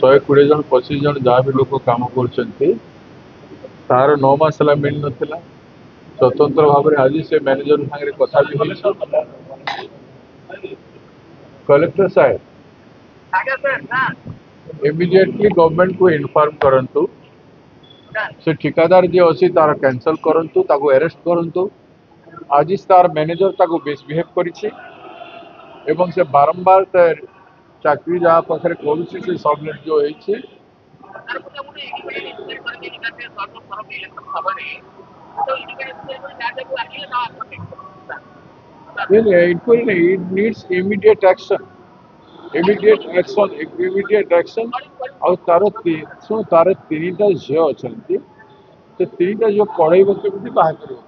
120 जन 25 जन जहाँ भी लोग काम कर तार 9 मास है मिल ना स्वतंत्र भाव में आज से मैनेजर सागर कथा भी कलेक्टर साहेब इमिडिएटली गवर्नमेंट को इन्फॉर्म करंतु से ठिकादार जी अच्छी तार कैंसल करंतु ताको अरेस्ट करंतु आज तार मैनेजर ताको मिसबिहेव करिछि एवं से बारंबार चाकरी जहाँ पाखे करुँ से सबमिट जो होती it needs immediate action immediate action ଆଉ ତାର ତିନିଟା ଝିଅ ଅଛନ୍ତି ସେ ତିନିଟା ଝିଅ ପଢେଇବ କେମିତି ବାହା କରିବ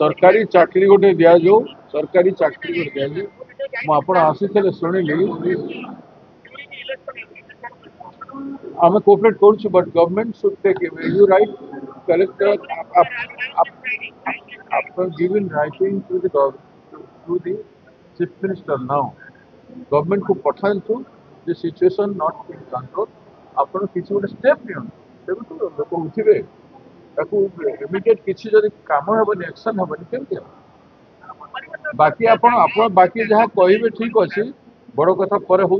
सरकारी चाकरी गोटे दि जाऊ सरकारी चाकरी गोटे दि जाऊ आप आसी शुणिली आम कोऑपरेट करुँ but government should take you right collector given writing to the chief minister now government को पठातु जे सिचुएशन नॉट इन कंट्रोल आपड़ किसी गोटे स्टेप नियंतु लोक उठे इमिडिएट किसी जब कम हेनी एक्शन हेनी केमती बाकी बाकी जहाँ कहे ठीक अच्छे बड़ कथा पर हो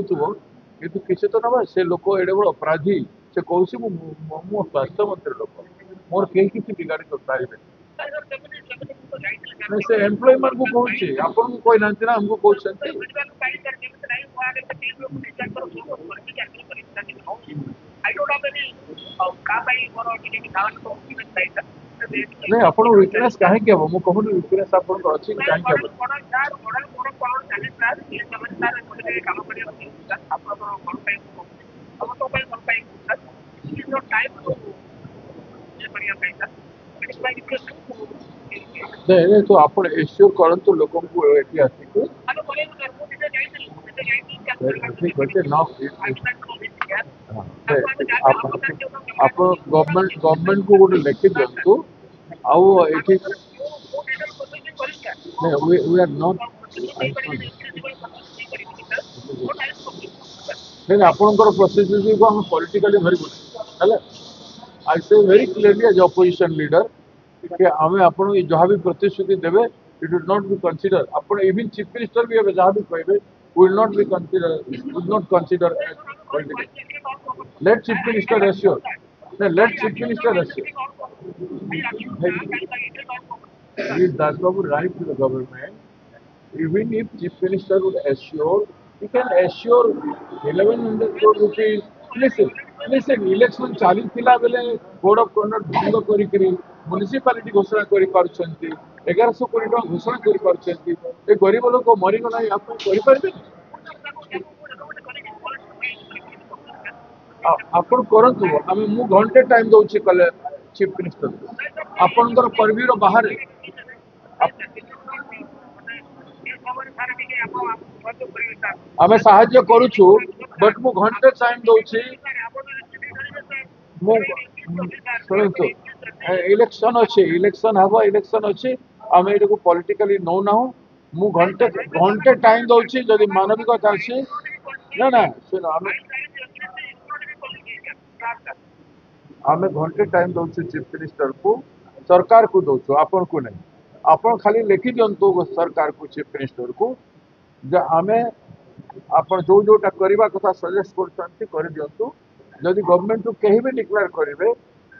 किसी तो ना से लोक एडे बड़ अपराधी से कौन मो स्वास्थ्य मंत्री लोक मोर कहीं किसी बिगाड़ी तो पारे से एम्प्लॉय मान को कौन आपन को कही ना हमको कहते नहीं आप वीकनेस कहीं हम कहूनी वीकनेस आप अच्छी कहीं नहीं तो आप एश्योर करंतु लोगों को ये आसिक आप गवर्नमेंट को गोटे लिखि दिंतु वी आर नॉट नहीं आपंकर प्रोसेस को हम politically very good I say very clearly as opposition leader कि आम आप जहाँ भी प्रतिश्रुति देवे it will not be consider आप इवन चीफ मिनिस्टर भी जहाँ भी कहे will not be consider let chief minister assure let chief minister assure Babu right to the government even if chief minister would assure he can assure 1100 crore rupees listen election चाली थिला बेले board of conduct भंग करी municipality घोषणा करि पारुछंती 1100 कोटी टका घोषणा करि पारुछंती ए गरीब लोक मरि गना आप करि पारबे आपण करंतु आमे मु घंटे टाइम दउछि कले चीफ मिनिस्टर आपनकर परवीर बाहर आमे साहाय्य करूछु बट मु घंटे टाइम दउछि मु सुनंतु इलेक्शन अच्छे इलेक्शन अच्छे आमे एटा को पॉलिटिकली नो ना मु घंटे टाइम दउछि जदि मानविकता अछि ना ना सुन आमे घंटे टाइम दउछि चीफ मिनिस्टर को सरकार को दउछु आपन को नहीं आपन खाली लिखि दियंतु सरकार को चीफ मिनिस्टर को जे आमे आपन जो जोटा करबा कथा सजेस्ट करछंती कर दियंतु जदि गवर्नमेंट को कहीं भी डिक्लेयर करेंगे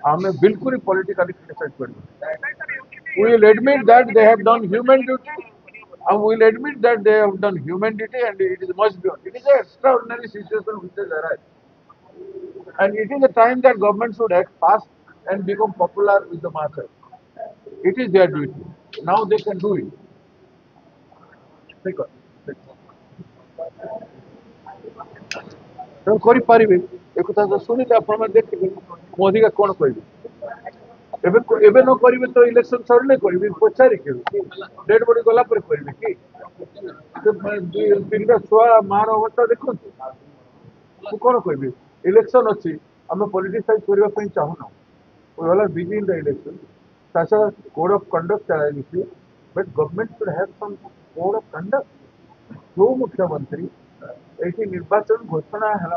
आमे बिल्कुल पॉलिटिकली क्रिटिसाइज करेंगे we will admit that they have done human duty and we will admit that they have done human duty and it is much beyond. It is an extraordinary situation which has arrived. And it is a time that government should act fast and become popular with the masses. It is their duty. Now they can do it. କରିପାରିବେ ଏ କଥା ତ ଶୁଣିଲେ ଆପଣ ଦେଖିବେ ମୁଁ ଅଧିକା କ'ଣ କହିବି ଏବେ ନ କରିବେ ତ ଇଲେକ୍ସନ ସରିଲେ କରିବେ ପଚାରିକି ଡେଟ୍ ବଡି ଗଲା ପରେ କରିବେ କି ତିନିଟା ଛୁଆ ମାର ଅବସ୍ଥା ଦେଖନ୍ତୁ ମୁଁ କ'ଣ କହିବି ଇଲେକ୍ସନ ଅଛି ଆମେ ପଲିଟିସାଇଜ କରିବା ପାଇଁ ଚାହୁଁନା ଗଲା ବିଜି ଇନ୍ ଦ ଇଲେକ୍ସନ ତା ଛଡ଼ା କୋଡ୍ ଅଫ୍ କଣ୍ଡକ୍ଟ ଚାଲିଛି but government should have SUM code of conduct जो मुख्यमंत्री ये निर्वाचन घोषणा है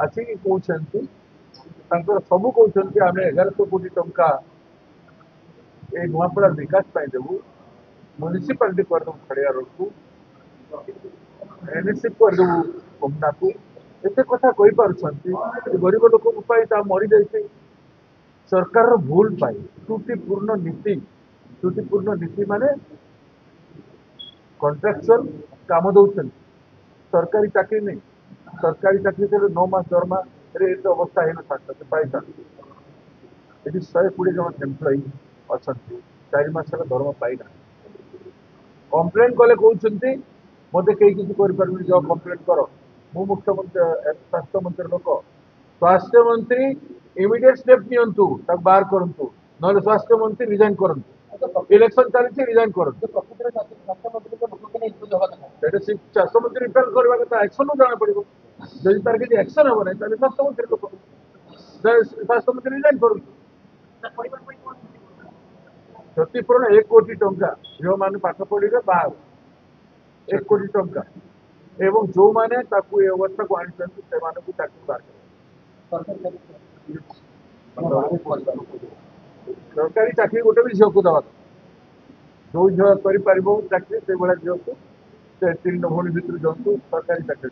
आसिक कहते सब कहते आम 1100 कोटी टंका ये नुआपड़ा विकास देवु म्यूनिसिपालिटी करदेव खड़िया रोड को एनएससी करदेवु कमना को एत कथा कही गरीब लोक मरी जाइए सरकार भूल पाई त्रुटिपूर्ण नीति माने कॉन्ट्रैक्चुअल काम दौरान सरकारी चाकरी नहीं सरकारी चाकरी 9 मास दरमा अवस्था है ना पाई ये 120 जन एम्प्लॉई अच्छा 4 मास दरमा पाई ना कंप्लेन कले कहते मत कहीं किसी कर जाओ कंप्लेन कर मु मुख्यमंत्री स्वास्थ्य मंत्री लोक स्वास्थ्य मंत्री इमिडिएट स्टेप नियंतु बाहर करंतु ना स्वास्थ्य मंत्री रिजाइन करंतु इलेक्शन चलती रिजाइन करंतु स्वास्थ्य मंत्री रिपेयर करवा कथा एक्शन जाना पड़ो जदि तार किसी एक्शन हम ना स्वास्थ्य मंत्री लोक स्वास्थ्य मंत्री रिजाइन करंतु क्षतिपूरण 1 कोटी टंका जो मैंने पाठ पढ़े बाहर 1 कोटी टंका एवं जो मैंने अवस्था को आनी सरकारी चाकरी गोटे भी झील को दवा जो झील कर चाकरी से झील को 3 भौणी भितर जातु सरकारी चाकरी